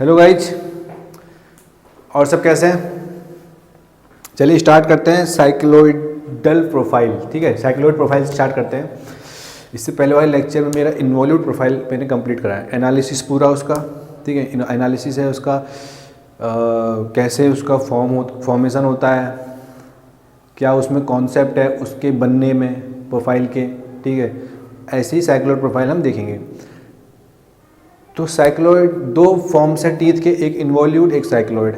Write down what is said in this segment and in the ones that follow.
Hello guys, और सब कैसे हैं? चलिए स्टार्ट करते हैं साइक्लोइडल प्रोफाइल। ठीक है, साइक्लोइड प्रोफाइल स्टार्ट करते हैं। इससे पहले वाले लेक्चर में मेरा इन्वॉल्यूट प्रोफाइल मैंने कंप्लीट कराया, एनालिसिस पूरा उसका। ठीक है, एनालिसिस है उसका, कैसे उसका फॉर्मेशन होता है, क्या उसमें कॉन्सेप्ट है उसके बनने में प्रोफाइल के। ठीक है, ऐसे ही साइक्लोइड प्रोफाइल हम देखेंगे। तो साइक्लोइड दो फॉर्म्स है टीथ के, एक इन्वॉल्यूट एक साइक्लोइड।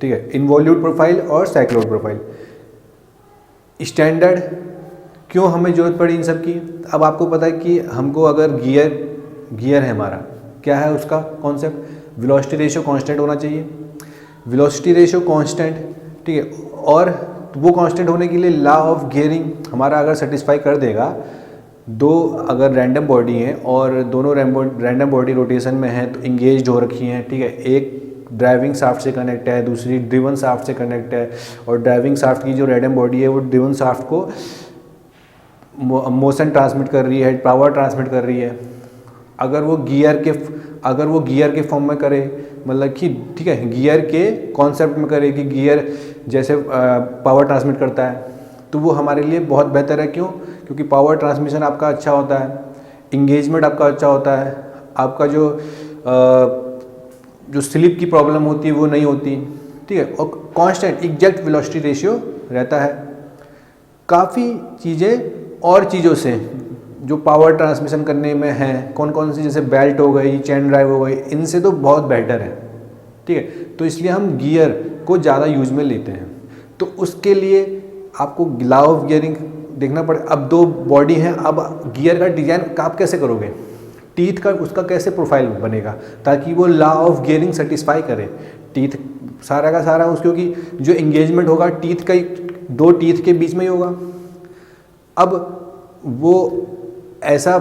ठीक है, इन्वॉल्यूट प्रोफाइल और साइक्लोइड प्रोफाइल। स्टैंडर्ड क्यों हमें जरूरत पड़ी इन सब की? अब आपको पता है कि हमको अगर गियर है हमारा, क्या है उसका कॉन्सेप्ट? वेलोसिटी रेशियो कांस्टेंट होना चाहिए। वेलोसिटी रेशियो कांस्टेंट, ठीक है, और वो कांस्टेंट होने के लिए लॉ ऑफ गियरिंग हमारा अगर सेटिस्फाई कर देगा, दो अगर रैंडम बॉडी हैं और दोनों रैंडम बॉडी रोटेशन में है तो इंगेज हो रखी हैं। ठीक है, एक ड्राइविंग शाफ्ट से कनेक्ट है, दूसरी ड्रिवन शाफ्ट से कनेक्ट है, और ड्राइविंग शाफ्ट की जो रैंडम बॉडी है वो ड्रिवन शाफ्ट को मोशन ट्रांसमिट कर रही है, पावर ट्रांसमिट कर रही है। अगर वो गियर के फॉर्म में करे, मतलब कि ठीक है गियर के कॉन्सेप्ट में करे कि गियर जैसे पावर ट्रांसमिट करता है, तो वो हमारे लिए बहुत बेहतर है। क्यों? क्योंकि पावर ट्रांसमिशन आपका अच्छा होता है, इंगेजमेंट आपका अच्छा होता है, आपका जो स्लिप की प्रॉब्लम होती है वो नहीं होती। ठीक है, और कांस्टेंट एग्जैक्ट वेलोसिटी रेशियो रहता है। काफ़ी चीज़ें और चीज़ों से जो पावर ट्रांसमिशन करने में है, कौन कौन सी, जैसे बेल्ट हो गई, चेन ड्राइव हो गई, इनसे तो बहुत बेटर है। ठीक है, तो इसलिए हम गियर को ज़्यादा यूज में लेते हैं। तो उसके लिए आपको लॉ ऑफ गियरिंग देखना पड़े। अब दो बॉडी हैं, अब गियर का डिज़ाइन आप कैसे करोगे? टीथ का उसका कैसे प्रोफाइल बनेगा ताकि वो लॉ ऑफ गियरिंग सेटिस्फाई करे? टीथ सारा का सारा क्योंकि जो एंगेजमेंट होगा टीथ का, दो टीथ के बीच में ही होगा। अब वो ऐसा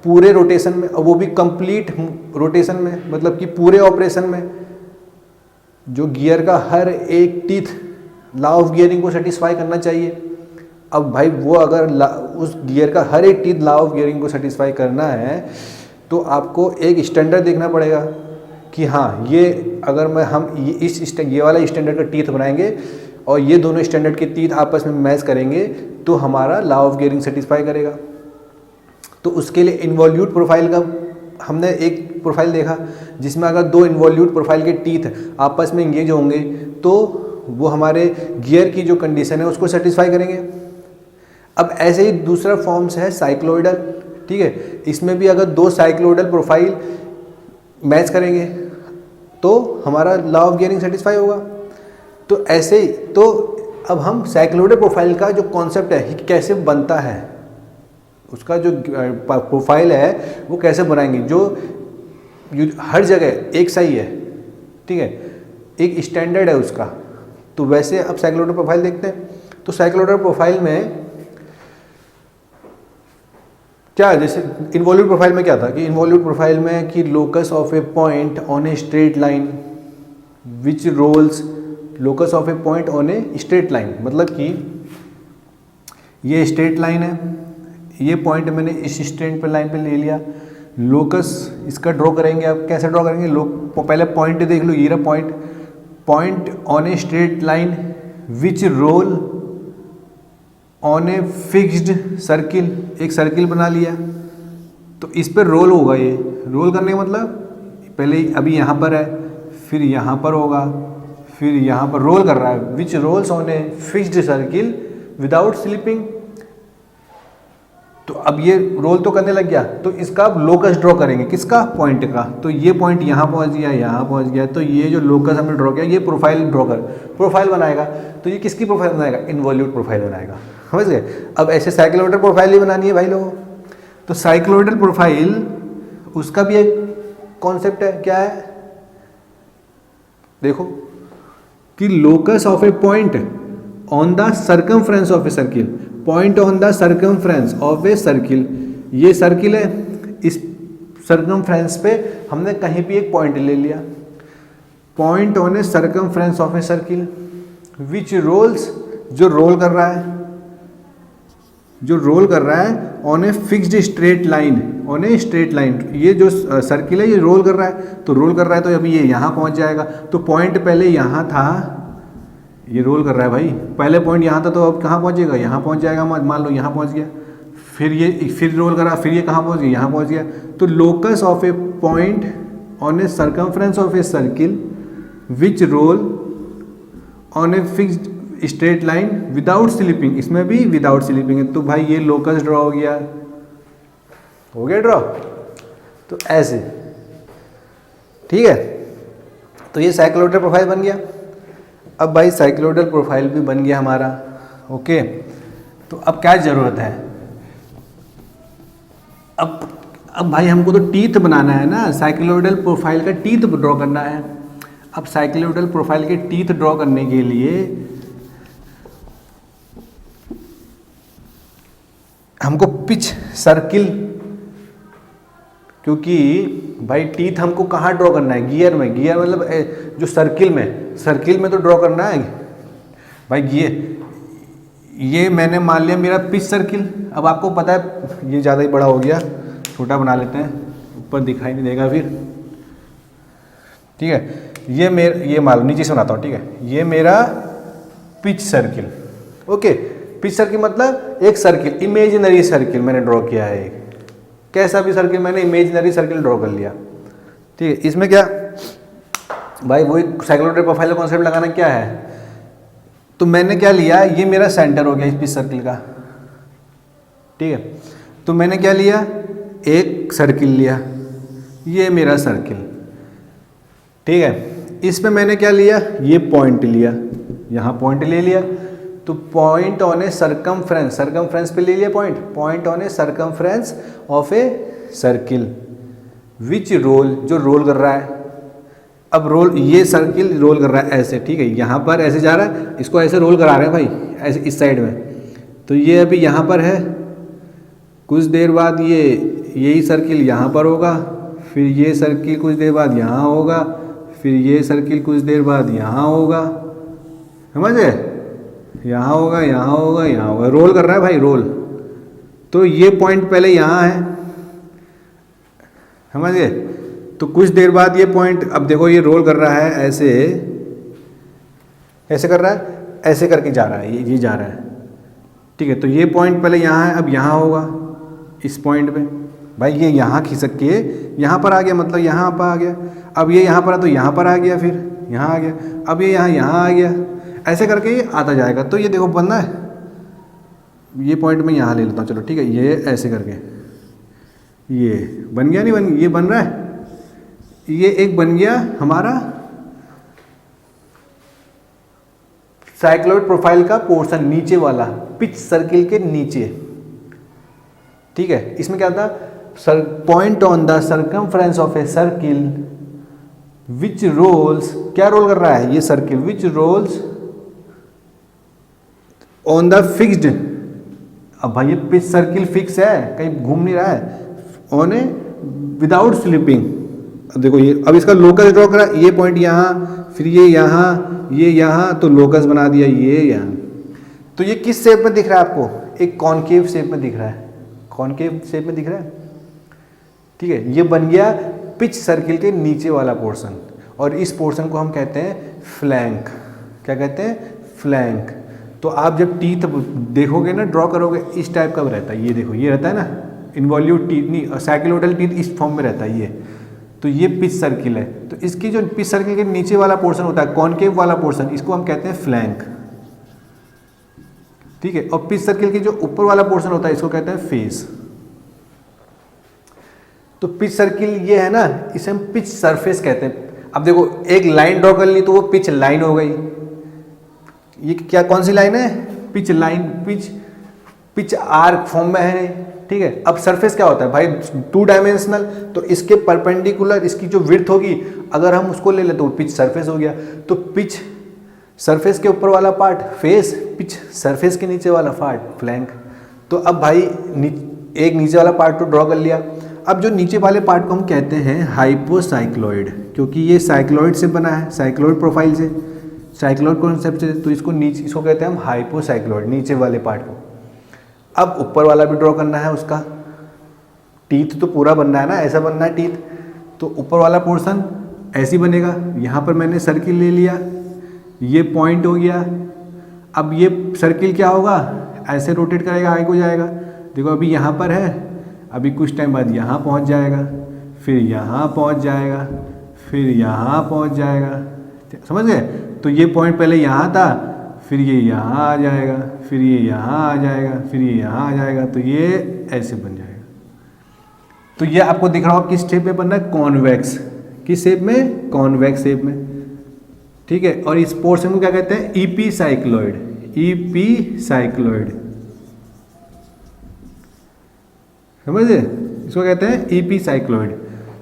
पूरे रोटेशन में, वो भी कंप्लीट रोटेशन में, मतलब कि पूरे ऑपरेशन में जो गियर का हर एक टीथ लॉ ऑफ गियरिंग को सेटिस्फाई करना चाहिए। अब भाई वो अगर उस गियर का हर एक टीथ लॉ ऑफ गियरिंग को सेटिस्फाई करना है तो आपको एक स्टैंडर्ड देखना पड़ेगा कि हाँ ये अगर ये वाला स्टैंडर्ड का टीथ बनाएंगे और ये दोनों स्टैंडर्ड के टीथ आपस में मैच करेंगे तो हमारा लॉ ऑफ गियरिंग सेटिस्फाई करेगा। तो उसके लिए इन्वॉल्यूट प्रोफाइल का हमने एक प्रोफाइल देखा जिसमें अगर दो इन्वॉल्यूट प्रोफाइल के टीथ आपस में इंगेज होंगे तो वो हमारे गियर की जो कंडीशन है उसको सेटिस्फाई करेंगे। अब ऐसे ही दूसरा फॉर्म्स है साइक्लोइडल। ठीक है, इसमें भी अगर दो साइक्लोइडल प्रोफाइल मैच करेंगे तो हमारा लॉ ऑफ गियरिंग सेटिस्फाई होगा। तो ऐसे ही तो अब हम साइक्लोइडल प्रोफाइल का जो कॉन्सेप्ट है कैसे बनता है, उसका जो प्रोफाइल है वो कैसे बनाएंगे जो हर जगह एक सही है। ठीक है, एक स्टैंडर्ड है उसका। तो वैसे अब साइक्लोइडल प्रोफाइल देखते हैं। तो साइक्लोइडल प्रोफाइल में क्या, जैसे इन्वॉल्यूट प्रोफाइल में क्या था कि इन्वॉल्यूट प्रोफाइल में कि locus of a point on a straight line which rolls, locus of a point on a straight line, मतलब कि ये स्ट्रेट लाइन है, ये पॉइंट मैंने इस स्ट्रेट पे लाइन पे ले लिया, लोकस इसका ड्रॉ करेंगे। अब कैसे ड्रॉ करेंगे? पहले पॉइंट देख लो, ये रहा point on a straight line which roll on a fixed circle, एक सर्किल बना लिया तो इस पर रोल होगा। ये रोल करने का मतलब पहले अभी यहाँ पर है, फिर यहाँ पर होगा, फिर यहाँ पर रोल कर रहा है, which rolls on a fixed circle without slipping. तो अब ये रोल तो करने लग गया, तो इसका अब लोकस ड्रॉ करेंगे, किसका? पॉइंट का। तो ये पॉइंट यहाँ पहुँच गया, यहाँ पहुँच गया, तो ये जो लोकस हमने ड्रॉ किया ये प्रोफाइल बनाएगा। तो ये किसकी प्रोफाइल बनाएगा? इन्वॉल्यूट प्रोफाइल बनाएगा। समझ गए? अब ऐसे साइक्लोइडल प्रोफाइल ही बनानी है भाई लोगों। तो साइक्लोइडल प्रोफाइल उसका भी एक कॉन्सेप्ट है, क्या है देखो कि locus of a point on the circumference of a circle, point on the circumference of a circle, ये सर्किल है, इस सर्कमफ्रेंस पे हमने कहीं भी एक पॉइंट ले लिया, point on a circumference of a circle which rolls, जो रोल कर रहा है, जो रोल कर रहा है on a fixed straight line, on a straight line. ये जो सर्किल है ये रोल कर रहा है, तो रोल कर रहा है तो अभी ये यहाँ पहुँच जाएगा। तो पॉइंट पहले यहाँ था, ये रोल कर रहा है भाई, पहले पॉइंट यहाँ था तो अब कहाँ पहुँचेगा, यहाँ पहुँच जाएगा। मान लो यहाँ पहुँच गया, फिर ये फिर रोल करा, फिर ये कहाँ पहुँच गया, यहाँ पहुँच गया। तो locus of a point on a circumference of a circle which roll on a fixed straight line without slipping, इसमें भी विदाउट स्लिपिंग है। तो भाई ये लोकस ड्रॉ हो गया ड्रॉ। तो ऐसे, ठीक है। तो ये साइक्लोइडल प्रोफाइल बन गया। अब भाई साइक्लोइडल प्रोफाइल भी बन गया हमारा, ओके। तो अब क्या ज़रूरत है, अब भाई हमको तो टीथ बनाना है ना, साइक्लोइडल प्रोफाइल का टीथ ड्रॉ करना है। अब साइक्लोइडल प्रोफाइल के टीथ ड्रॉ करने के लिए हमको पिच सर्किल, क्योंकि भाई टीथ हमको कहाँ ड्रॉ करना है, गियर में। गियर मतलब जो सर्किल में तो ड्रॉ करना है भाई। ये मैंने मान लिया मेरा पिच सर्किल। अब आपको पता है ये ज़्यादा ही बड़ा हो गया, छोटा बना लेते हैं, ऊपर दिखाई नहीं देगा फिर, ठीक है। ये मान लो नीचे से बनाता हूँ, ठीक है। ये मेरा pitch circle, okay. Pitch circle मतलब एक सर्किल, इमेजिनरी सर्किल मैंने ड्रॉ किया है। कैसा भी सर्किल मैंने इमेजिनरी सर्किल ड्रॉ कर लिया, ठीक है। इसमें क्या भाई वही साइक्लोइडल प्रोफाइल का कॉन्सेप्ट लगाना क्या है। तो मैंने क्या लिया, ये मेरा सेंटर हो गया इस पिच सर्किल का, ठीक है। तो मैंने क्या लिया, एक सर्किल लिया, ये मेरा सर्किल, ठीक है। इसमें मैंने क्या लिया, ये पॉइंट लिया, यहाँ पॉइंट ले लिया। तो पॉइंट ऑन ए सर्कमफ्रेंस पे ले लिया point on a circumference of a circle which roll, जो रोल कर रहा है। अब रोल, ये सर्किल रोल कर रहा है ऐसे, ठीक है। यहाँ पर ऐसे जा रहा है, इसको ऐसे रोल करा रहे हैं भाई, ऐसे इस साइड में। तो ये अभी यहाँ पर है, कुछ देर बाद यही सर्किल यहाँ पर होगा, फिर ये सर्किल कुछ देर बाद यहाँ होगा, फिर ये सर्किल कुछ देर बाद यहाँ होगा, समझे, यहाँ होगा, यहाँ होगा, यहाँ होगा। रोल कर रहा है भाई, रोल। तो ये पॉइंट पहले यहाँ है, समझे। तो कुछ देर बाद ये पॉइंट, अब देखो ये रोल कर रहा है ऐसे, ऐसे कर रहा है, ऐसे करके जा रहा है, ये जा रहा है, ठीक है। तो ये पॉइंट पहले यहाँ है, अब यहाँ होगा इस पॉइंट पे भाई। ये यहाँ खिसक के यहाँ पर आ गया, मतलब यहाँ पर आ गया। अब ये यहाँ पर है तो यहाँ पर आ गया, फिर यहाँ आ गया, अब ये यहाँ आ गया, ऐसे करके ये आता जाएगा। तो ये देखो बनना है, ये पॉइंट में यहाँ ले लेता हूँ, चलो ठीक है। ये ऐसे करके ये बन गया, नहीं बन, ये बन रहा है, ये एक बन गया हमारा साइक्लोइड प्रोफाइल का पोर्शन, नीचे वाला पिच सर्किल के नीचे, ठीक है। इसमें क्या था, point on the circumference of a circle which rolls, क्या रोल कर रहा है ये circle, which rolls on the fixed. अब भाई ये पिच सर्किल फिक्स है, कहीं घूम नहीं रहा है, ऑन ए विदाउट स्लिपिंग। अब देखो ये, अब इसका लोकस ड्रॉ करा, ये पॉइंट यहाँ, फिर ये यहाँ, तो लोकस बना दिया ये यहाँ। तो ये किस शेप में दिख रहा है आपको, एक कॉनकेव शेप में दिख रहा है, कॉनकेव शेप में दिख रहा है, ठीक है। ये बन गया पिच सर्किल के नीचे वाला पोर्शन, और इस पोर्शन को हम कहते हैं फ्लैंक। क्या कहते हैं, फ्लैंक। तो आप जब टीथ देखोगे ना, ड्रॉ करोगे, इस टाइप का रहता है, ये देखो ये रहता है ना इन्वॉल्यूट टीथ, नहीं साइक्लोइडल टीथ इस फॉर्म में रहता है ये। तो ये पिच सर्किल है, तो इसकी जो पिच सर्किल के नीचे वाला पोर्शन होता है, कॉनकेव वाला पोर्शन, इसको हम कहते हैं फ्लैंक, ठीक है। और पिच सर्किल की जो ऊपर वाला पोर्शन होता है, इसको कहते हैं फेस। तो पिच सर्किल ये है ना, इसे हम पिच सरफेस कहते हैं। अब देखो एक लाइन ड्रॉ कर ली तो वो पिच लाइन हो गई। ये क्या, कौन सी लाइन है, pitch line, pitch arc form में है, ठीक है। अब सरफेस क्या होता है भाई, 2 डायमेंशनल, तो इसके परपेंडिकुलर इसकी जो विड्थ होगी, अगर हम उसको ले लें तो पिच सरफेस हो गया। तो पिच सरफेस के ऊपर वाला पार्ट फेस, पिच सरफेस के नीचे वाला पार्ट फ्लैंक। तो अब भाई एक नीचे वाला पार्ट तो ड्रॉ कर लिया। अब जो नीचे वाले पार्ट को हम कहते हैं हाइपोसाइक्लॉइड, क्योंकि ये साइक्लॉइड से बना है, साइक्लॉइड प्रोफाइल से, साइक्लॉइड कॉन्सेप्ट से। तो इसको कहते हैं हम हाइपोसाइक्लॉइड, नीचे वाले पार्ट को। अब ऊपर वाला भी ड्रॉ करना है, उसका टीथ तो पूरा बनना है ना, ऐसा बनना है टीथ। तो ऊपर वाला पोर्शन ऐसे बनेगा। यहाँ पर मैंने सर्किल ले लिया, ये पॉइंट हो गया। अब ये सर्किल क्या होगा, ऐसे रोटेट करेगा, आगे को जाएगा। देखो अभी यहाँ पर है, अभी कुछ टाइम बाद यहाँ पहुँच जाएगा, फिर यहाँ पहुँच जाएगा, फिर यहाँ पहुँच जाएगा। समझ गए? तो ये पॉइंट पहले यहाँ था, फिर ये यहाँ आ जाएगा, फिर ये यहाँ आ जाएगा, फिर ये यहाँ आ जाएगा। तो ये ऐसे बन जाएगा। तो ये आपको दिख रहा होगा किस शेप में बनना है, कॉन्वेक्स। किस शेप में? कॉन्वेक्स शेप में। ठीक है। और इस पोर्शन को क्या कहते हैं, इपीसाइक्लॉइड। इपीसाइक्लॉइड, समझे? इसको कहते हैं इपीसाइक्लॉइड,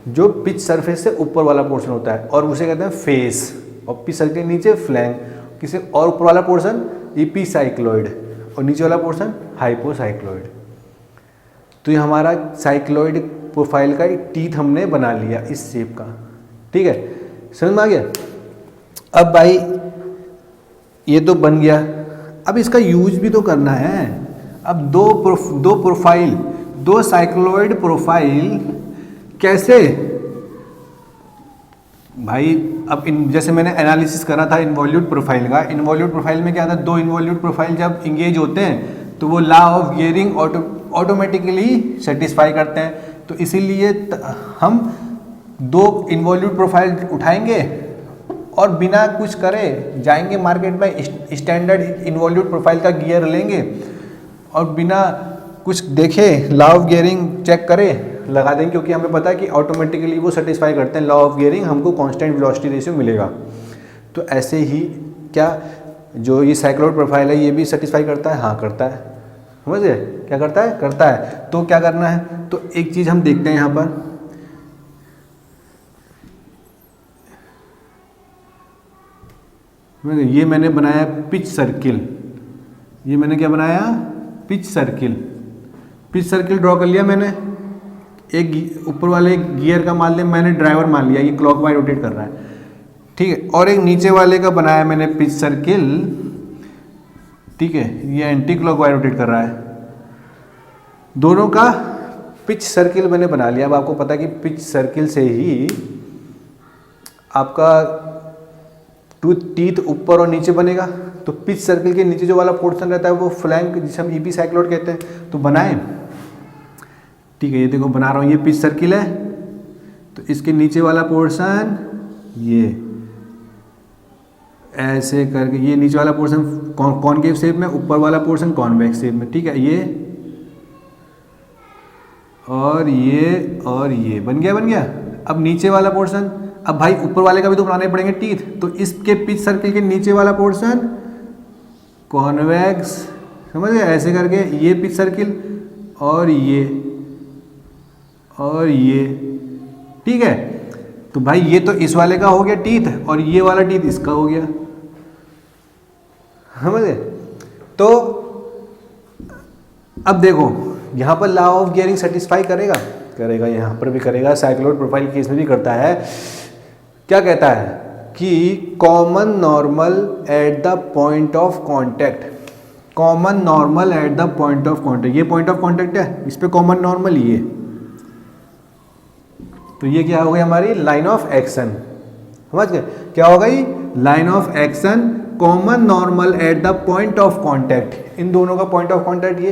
जो पिच सरफेस से ऊपर वाला पोर्शन होता है, और उसे कहते हैं फेस, और पिच सर्कल के नीचे फ्लैंक। किसी और ऊपर वाला पोर्शन इपीसाइक्लॉइड, और नीचे वाला पोर्शन हाइपोसाइक्लॉइड। तो ये हमारा साइक्लॉइड प्रोफाइल का एक टीथ हमने बना लिया इस शेप का। ठीक है, समझ में आ गया? अब भाई ये तो बन गया, अब इसका यूज भी तो करना है। अब दो प्रोफाइल, दो साइक्लॉइड प्रोफाइल कैसे भाई? अब जैसे मैंने एनालिसिस करा था इन्वॉल्यूट प्रोफाइल का। इन्वॉल्यूट प्रोफाइल में क्या था, दो इन्वॉल्यूट प्रोफाइल जब इंगेज होते हैं तो वो law of gearing automatically satisfy करते हैं। तो इसीलिए हम दो इन्वॉल्यूट प्रोफाइल उठाएंगे और बिना कुछ करे जाएंगे मार्केट में, स्टैंडर्ड इन्वॉल्यूट प्रोफाइल का गियर लेंगे और बिना कुछ देखे लॉ ऑफ गियरिंग चेक करे लगा देंगे, क्योंकि हमें पता है कि ऑटोमेटिकली वो सेटिस्फाई करते हैं लॉ ऑफ गियरिंग, हमको कांस्टेंट वेलोसिटी रेशियो मिलेगा। तो ऐसे ही क्या जो ये साइक्लॉइड प्रोफाइल है ये भी सेटिस्फाई करता है? हाँ करता है। समझ गए? क्या करता है? करता है। तो क्या करना है, तो एक चीज़ हम देखते हैं यहाँ पर, ये मैंने बनाया पिच सर्किल। ये मैंने क्या बनाया? Pitch circle. Pitch circle draw कर लिया मैंने। एक ऊपर वाले गियर का मान लिया मैंने ड्राइवर मान लिया, ये क्लॉकवाइज रोटेट कर रहा है। ठीक है। और एक नीचे वाले का बनाया मैंने पिच सर्किल। ठीक है, ये एंटी क्लॉकवाइज रोटेट कर रहा है। दोनों का पिच सर्किल मैंने बना लिया। अब आपको पता है कि पिच सर्किल से ही आपका टीथ ऊपर और नीचे बनेगा। तो पिच सर्किल के नीचे जो वाला पोर्शन रहता है वो फ्लैंक, जिसे हम इपीसाइक्लॉइड कहते हैं। तो बनाएं। ठीक है, ये देखो बना रहा हूँ, ये पिच सर्किल है। तो इसके नीचे वाला पोर्शन ये ऐसे करके, ये नीचे वाला पोर्शन कॉनकेव शेप में, ऊपर वाला पोर्शन कॉन्वेक्स शेप में। ठीक है, ये और ये बन गया। अब नीचे वाला पोर्शन, अब भाई ऊपर वाले का भी तो बनाने पड़ेंगे टीथ। तो इसके पिच सर्किल के नीचे वाला पोर्शन कॉन्वेक्स, समझ गए? ऐसे करके ये पिच सर्किल और ये। ठीक है। तो भाई ये तो इस वाले का हो गया टीथ, और ये वाला टीथ इसका हो गया। समझ गए? तो अब देखो यहाँ पर लॉ ऑफ गियरिंग सेटिस्फाई करेगा, यहाँ पर भी करेगा, साइक्लॉइड प्रोफाइल केस में भी करता है। क्या कहता है कि common normal at the point of contact. Common normal at the point of contact, ये पॉइंट ऑफ कांटेक्ट है, इस पे कॉमन नॉर्मल ये। तो ये क्या हो गई हमारी लाइन ऑफ एक्शन। समझ गए? क्या हो गई? Line of action, common normal at the point of contact. इन दोनों का पॉइंट ऑफ कांटेक्ट ये।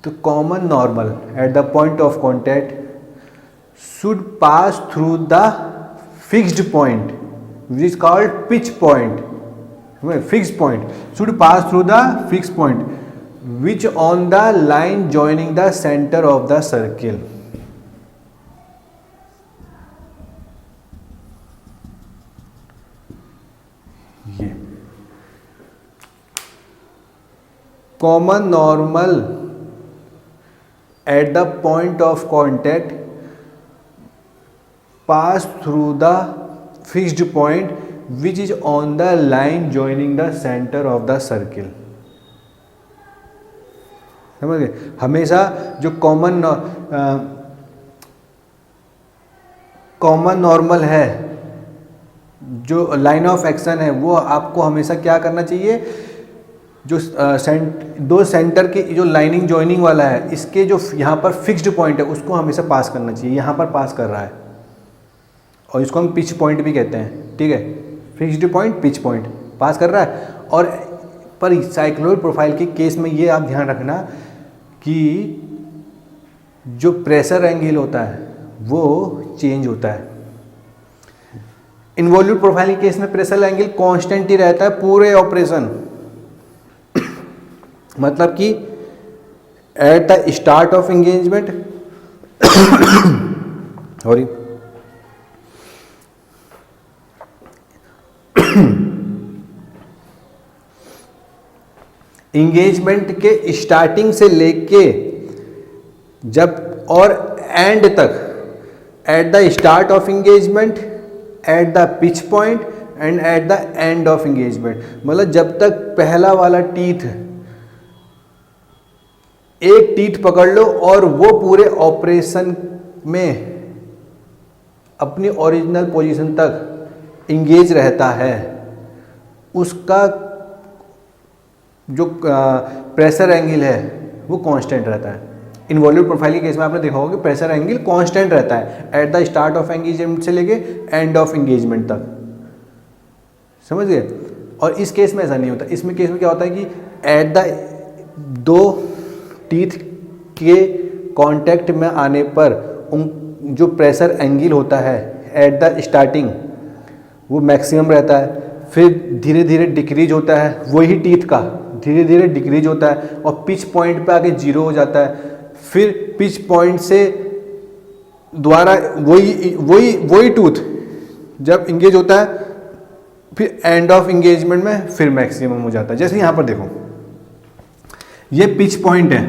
तो common normal at the point of contact should pass through the fixed point which is called pitch point. Fixed point should pass through the fixed point which on the line joining the centre of the circle. ये common normal at the point of contact pass through the fixed point which is on the line joining the center of the circle। समझ गए? हमेशा जो common normal है, जो line of action है, वो आपको हमेशा क्या करना चाहिए? जो दो सेंटर की जो लाइनिंग जॉइनिंग वाला है, इसके जो यहाँ पर फिक्स्ड पॉइंट है उसको हमेशा पास करना चाहिए। यहाँ पर पास कर रहा है और इसको हम पिच पॉइंट भी कहते हैं, ठीक है। फिक्स्ड पॉइंट, पिच पॉइंट पास कर रहा है। और पर साइक्लोइड प्रोफाइल के केस में ये आप ध्यान रखना कि जो प्रेशर एंगल होता है वो चेंज होता है। इन्वॉल्यूट प्रोफाइल के केस में प्रेशर एंगल कांस्टेंट ही रहता है पूरे ऑपरेशन। मतलब कि at the start of engagement sorry engagement के स्टार्टिंग से लेके जब और एंड तक, at the start of engagement, at the pitch point and at the end of engagement, मतलब जब तक पहला वाला टीथ, एक टीथ पकड़ लो और वो पूरे ऑपरेशन में अपनी ओरिजिनल पोजीशन तक इंगेज रहता है, उसका जो प्रेशर एंगल है वो कांस्टेंट रहता है। इन्वॉल्यूट प्रोफाइल के केस में आपने देखा होगा कि प्रेशर एंगल कांस्टेंट रहता है at the start of engagement से लेके एंड ऑफ एंगेजमेंट तक, समझ गए। और इस केस में ऐसा नहीं होता। इसमें केस में क्या होता है कि एट द दो टीथ के कांटेक्ट में आने पर उन जो प्रेशर एंगल होता है एट द स्टार्टिंग वो मैक्सिमम रहता है, फिर धीरे धीरे डिक्रीज होता है, वही टीथ का धीरे धीरे डिक्रीज होता है और पिच पॉइंट पे आके जीरो हो जाता है। फिर पिच पॉइंट से द्वारा वही टूथ जब इंगेज होता है फिर एंड ऑफ इंगेजमेंट में फिर मैक्सिमम हो जाता है। जैसे यहाँ पर देखो, ये पिच पॉइंट है,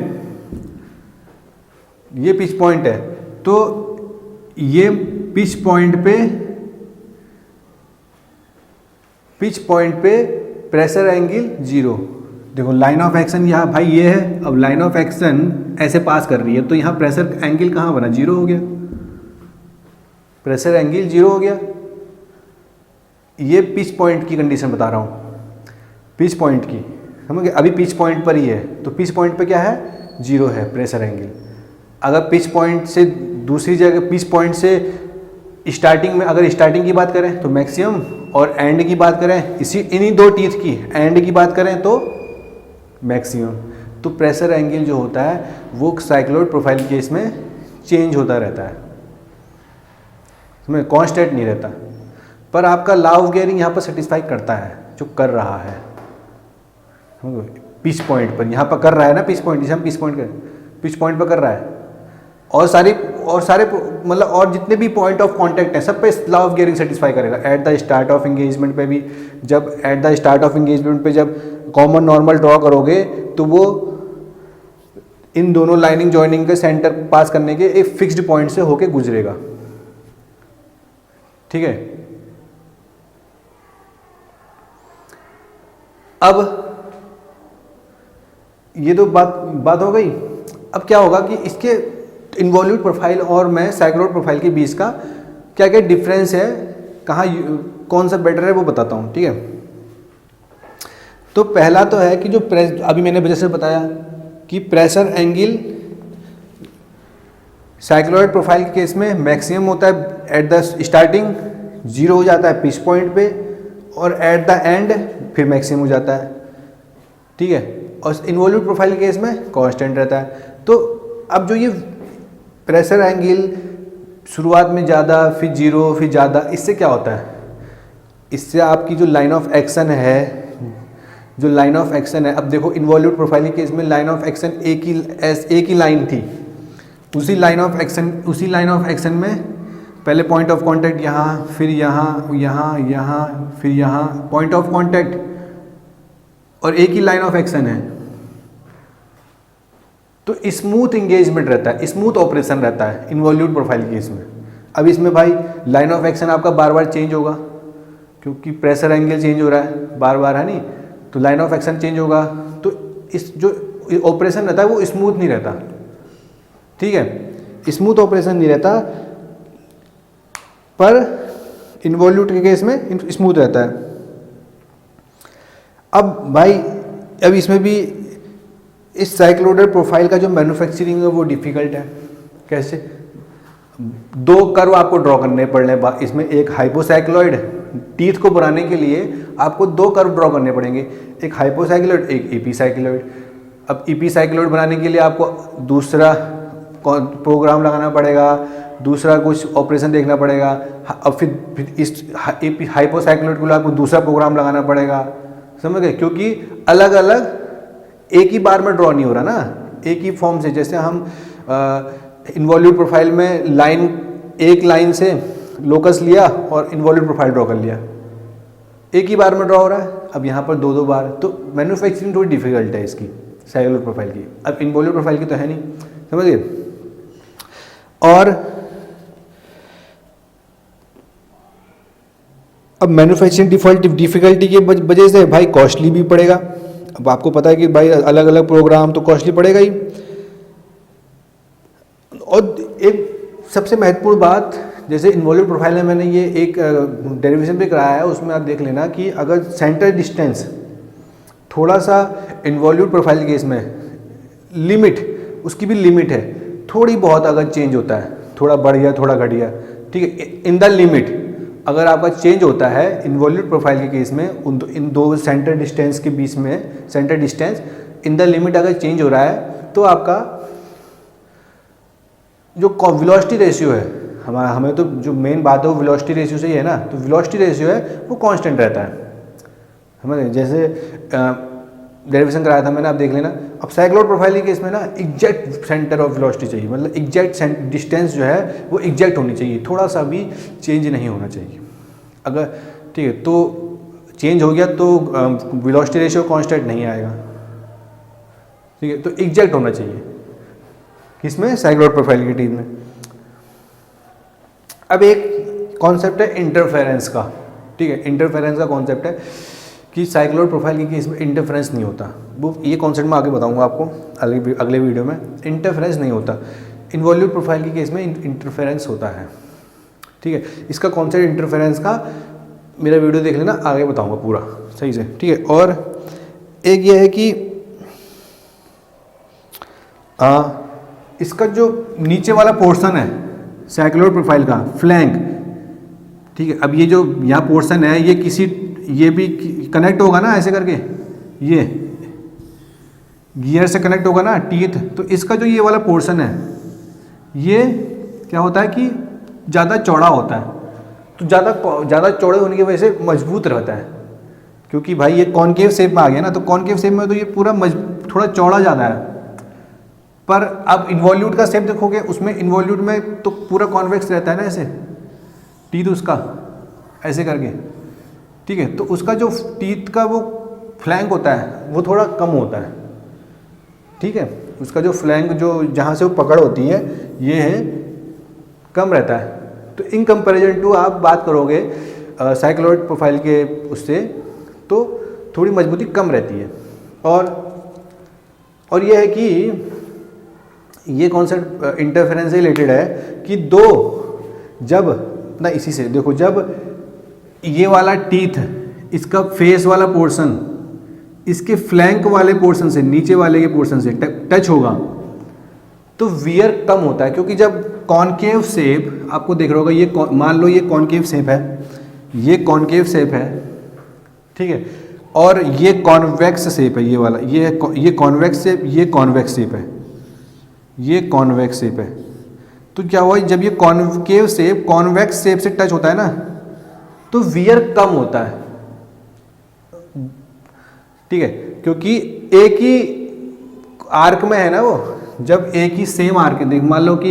ये पिच पॉइंट है, तो ये पिच पॉइंट पे प्रेशर एंगल जीरो। देखो लाइन ऑफ एक्शन यहाँ भाई ये है, अब लाइन ऑफ एक्शन ऐसे पास कर रही है तो यहाँ प्रेशर एंगल कहाँ बना, जीरो हो गया, प्रेशर एंगल जीरो हो गया। ये पिच पॉइंट की कंडीशन बता रहा हूँ, पिच पॉइंट की, समझ गए। अभी पिच पॉइंट पर ही है तो पिच पॉइंट पे क्या है, जीरो है प्रेशर एंगल। अगर पिच पॉइंट से दूसरी जगह, पिच पॉइंट से स्टार्टिंग में, अगर स्टार्टिंग की बात करें तो मैक्सिमम, और एंड की बात करें इन्हीं दो टीथ की एंड की बात करें तो मैक्सिमम, तो प्रेशर एंगल जो होता है वो साइक्लोइड प्रोफाइल केस में चेंज होता रहता है, समझ, कांस्टेंट नहीं रहता। पर आपका लॉ ऑफ गियरिंग यहाँ पर सेटिस्फाई करता है जो कर रहा है पिच पॉइंट पर, यहाँ पर कर रहा है ना पिच पॉइंट, जिसे हम पिच पॉइंट पर कर रहा है। और सारे मतलब और जितने भी पॉइंट ऑफ कांटेक्ट हैं सब पे लॉ ऑफ गियरिंग सेटिस्फाई करेगा। At the start of engagement पे भी, जब at the start of engagement पे जब कॉमन नॉर्मल ड्रॉ करोगे तो वो इन दोनों लाइनिंग जॉइनिंग के सेंटर पास करने के एक फिक्स्ड पॉइंट से होके गुजरेगा, ठीक है। अब ये तो बात हो गई। अब क्या होगा कि इसके इन्वॉल्यूट प्रोफाइल और मैं साइक्लोइड प्रोफाइल के बीच का क्या क्या डिफरेंस है, कहाँ कौन सा बेटर है वो बताता हूँ, ठीक है। तो पहला तो है कि जो अभी मैंने जैसे बताया कि प्रेशर एंगल साइक्लोइड प्रोफाइल के केस में मैक्सिमम होता है एट द स्टार्टिंग, जीरो हो जाता है पिच पॉइंट पे, और एट द एंड फिर मैक्सिमम हो जाता है, ठीक है। और इन्वॉल्यूट प्रोफाइल के केस में कांस्टेंट रहता है। तो अब जो ये प्रेशर एंगल शुरुआत में ज़्यादा, फिर जीरो, फिर ज़्यादा, इससे क्या होता है, इससे आपकी जो लाइन ऑफ एक्शन है, अब देखो इन्वॉल्यूट प्रोफाइल के केस में लाइन ऑफ एक्शन एक ही लाइन थी, उसी लाइन ऑफ एक्शन में पहले पॉइंट ऑफ कांटेक्ट यहाँ, फिर यहाँ, फिर यहाँ पॉइंट ऑफ कांटेक्ट, और एक ही लाइन ऑफ एक्शन है, तो स्मूथ इंगेजमेंट रहता है, स्मूथ ऑपरेशन रहता है इन्वॉल्यूट प्रोफाइल केस में। अब इसमें भाई लाइन ऑफ एक्शन आपका बार बार चेंज होगा क्योंकि प्रेशर एंगल चेंज हो रहा है बार बार, है नहीं, तो लाइन ऑफ एक्शन चेंज होगा, तो इस जो ऑपरेशन रहता है वो स्मूथ नहीं रहता, ठीक है, स्मूथ ऑपरेशन नहीं रहता। पर इन्वॉल्यूट के केस में स्मूथ रहता है। अब भाई अब इसमें भी इस साइक्लोइडल प्रोफाइल का जो मैन्युफैक्चरिंग है वो डिफ़िकल्ट है। कैसे? 2 कर्व आपको ड्रॉ करने पड़ने, इसमें एक हाइपोसाइक्लॉइड, टीथ को बनाने के लिए आपको 2 कर्व ड्रॉ करने पड़ेंगे, एक हाइपोसाइक्लॉइड एक एपीसाइक्लॉइड। अब एपीसाइक्लॉइड बनाने के लिए आपको दूसरा प्रोग्राम लगाना पड़ेगा, दूसरा कुछ ऑपरेशन देखना पड़ेगा। अब फिर इस हाइपोसाइक्लॉइड के लिए आपको दूसरा प्रोग्राम लगाना पड़ेगा, समझ गए? क्योंकि अलग अलग एक ही बार में ड्रॉ नहीं हो रहा ना, एक ही फॉर्म से। जैसे हम इन्वॉल्यूट प्रोफाइल में एक लाइन से लोकस लिया और इन्वॉल्यूट प्रोफाइल ड्रॉ कर लिया, एक ही बार में ड्रॉ हो रहा है। अब यहाँ पर 2-2 बार, तो मैन्युफैक्चरिंग थोड़ी डिफिकल्ट है इसकी साइक्लोइड प्रोफाइल की। अब इन्वॉल्यूट प्रोफाइल की तो है नहीं, समझ गए? और अब मैन्युफैक्चरिंग डिफिकल्टी की वजह से भाई कॉस्टली भी पड़ेगा। अब आपको पता है कि भाई अलग अलग प्रोग्राम तो कॉस्टली पड़ेगा ही। और एक सबसे महत्वपूर्ण बात, जैसे इन्वॉल्यूट प्रोफाइल में मैंने ये एक डेरिवेशन भी कराया है, उसमें आप देख लेना कि अगर सेंटर डिस्टेंस थोड़ा सा इन्वॉल्यूट प्रोफाइल केस में लिमिट, उसकी भी लिमिट है, थोड़ी बहुत अगर चेंज होता है, थोड़ा बढ़ गया थोड़ा घट गया, ठीक है, इन द लिमिट अगर आपका चेंज होता है इन्वॉल्यूट प्रोफाइल के केस में, इन 2 सेंटर डिस्टेंस के बीच में, centre distance in the limit अगर चेंज हो रहा है, तो आपका जो वेलोसिटी रेशियो है, हमें तो जो मेन बात है वो वेलोसिटी रेशियो से ही है ना, तो वेलोसिटी रेशियो है वो कांस्टेंट रहता है। समझे? जैसे डेरिवेशन कराया था मैंने, आप देख लेना। अब साइक्लोइड प्रोफाइल के केस में ना एग्जैक्ट सेंटर ऑफ वेलोसिटी चाहिए, मतलब एग्जैक्ट डिस्टेंस जो है वो एग्जैक्ट होनी चाहिए, थोड़ा सा भी चेंज नहीं होना चाहिए। अगर ठीक है तो चेंज हो गया तो वेलोसिटी रेशियो कांस्टेंट नहीं आएगा, ठीक है, तो एग्जैक्ट होना चाहिए किसमें? साइक्लोइड प्रोफाइल की टीम में। अब एक कॉन्सेप्ट है इंटरफेरेंस का, ठीक है, इंटरफेरेंस का कॉन्सेप्ट है कि साइक्लोइड प्रोफाइल के केस में इंटरफेरेंस नहीं होता। वो ये कॉन्सेप्ट मैं आगे बताऊंगा आपको अगले वीडियो में। इंटरफेरेंस नहीं होता, इन्वॉल्यूट प्रोफाइल के केस में इंटरफेरेंस होता है, ठीक है। इसका कॉन्सेप्ट इंटरफेरेंस का मेरा वीडियो देख लेना, आगे बताऊंगा पूरा सही से, ठीक है। और एक ये है कि इसका जो नीचे वाला पोर्शन है साइक्लोइड प्रोफाइल का, फ्लैंक, ठीक है। अब ये जो यहाँ पोर्शन है ये भी कनेक्ट होगा ना ऐसे करके, ये गियर से कनेक्ट होगा ना टीथ, तो इसका जो ये वाला पोर्शन है ये क्या होता है कि ज़्यादा चौड़ा होता है, तो ज़्यादा चौड़े होने की वजह से मजबूत रहता है, क्योंकि भाई ये कॉनकेव शेप में आ गया ना, तो कॉनकेव शेप में तो ये पूरा थोड़ा चौड़ा ज़्यादा है। पर अब इन्वॉल्यूट का शेप देखोगे, उसमें इन्वॉल्यूट में तो पूरा कॉन्वेक्स रहता है ना, ऐसे टीथ उसका ऐसे करके, ठीक है। तो उसका जो टीथ का वो फ्लैंक होता है वो थोड़ा कम होता है, ठीक है। उसका जो फ्लैंक जो जहाँ से वो पकड़ होती है ये है कम रहता है। तो इन कंपैरिजन टू आप बात करोगे साइक्लोइड प्रोफाइल के उससे, तो थोड़ी मजबूती कम रहती है। और ये है कि ये कॉन्सेप्ट इंटरफेरेंस से रिलेटेड है कि जब ना इसी से देखो, जब ये वाला टीथ इसका फेस वाला पोर्शन इसके फ्लैंक वाले पोर्शन से, नीचे वाले के पोर्शन से टच होगा तो वियर कम होता है, क्योंकि जब कॉनकेव शेप आपको देख रहा होगा, ये मान लो ये कॉनकेव शेप है, ये कॉनकेव शेप है, ठीक है, और ये कॉन्वेक्स शेप है, ये वाला ये कॉन्वेक्स शेप, ये कॉन्वेक्स शेप है, ये कॉन्वेक्स शेप है। तो क्या हुआ, जब ये कॉन्केव शेप कॉन्वेक्स शेप से टच होता है ना, तो वियर कम होता है, ठीक है, क्योंकि एक ही आर्क में है ना वो। जब एक ही सेम आर्क है, देख मान लो कि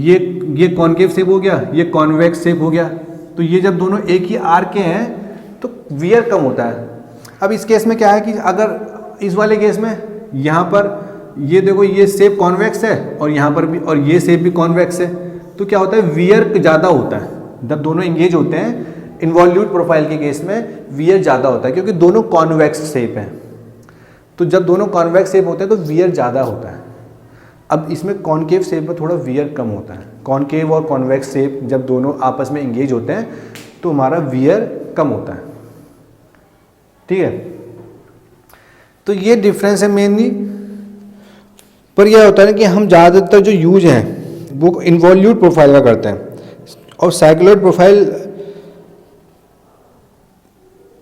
ये कॉनकेव शेप हो गया, ये कॉन्वेक्स शेप हो गया, तो ये जब दोनों एक ही आर्क के हैं तो वियर कम होता है। अब इस केस में क्या है कि अगर इस वाले केस में यहाँ पर ये देखो, ये शेप कॉन्वेक्स है और यहाँ पर भी, और ये शेप भी कॉन्वेक्स है, तो क्या होता है वियर ज़्यादा होता है जब दोनों इंगेज होते हैं। इन्वॉल्यूट प्रोफाइल के केस में वियर ज़्यादा होता है, क्योंकि दोनों कॉन्वेक्स शेप हैं, तो जब दोनों कॉन्वेक्स शेप होते हैं तो वियर ज़्यादा होता है। अब इसमें कॉनकेव शेप में थोड़ा वियर कम होता है। कॉनकेव और कॉन्वेक्स शेप जब दोनों आपस में इंगेज होते हैं तो हमारा वियर कम होता है, ठीक है। तो ये डिफरेंस है मेनली। पर यह होता है ना कि हम ज़्यादातर जो यूज हैं वो इन्वॉल्यूट प्रोफाइल का करते हैं और साइक्लोइड प्रोफाइल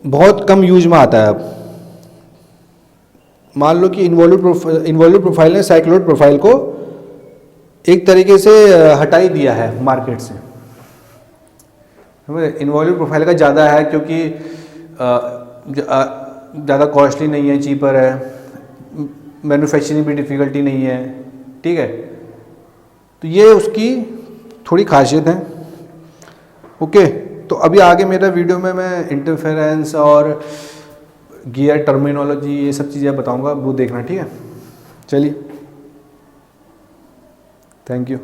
बहुत कम यूज में आता है। अब मान लो कि इन्वॉल्यूट प्रोफाइल ने साइक्लोइड प्रोफाइल को एक तरीके से हटा ही दिया है मार्केट से। इन्वॉल्यूट प्रोफाइल का ज़्यादा है क्योंकि ज़्यादा कॉस्टली नहीं है, चीपर है, मैन्युफैक्चरिंग भी डिफ़िकल्टी नहीं है, ठीक है। तो ये उसकी थोड़ी खासियत है। ओके, तो अभी आगे मेरा वीडियो में मैं इंटरफेरेंस और गियर टर्मिनोलॉजी ये सब चीज़ें बताऊंगा, वो देखना, ठीक है। चलिए, थैंक यू।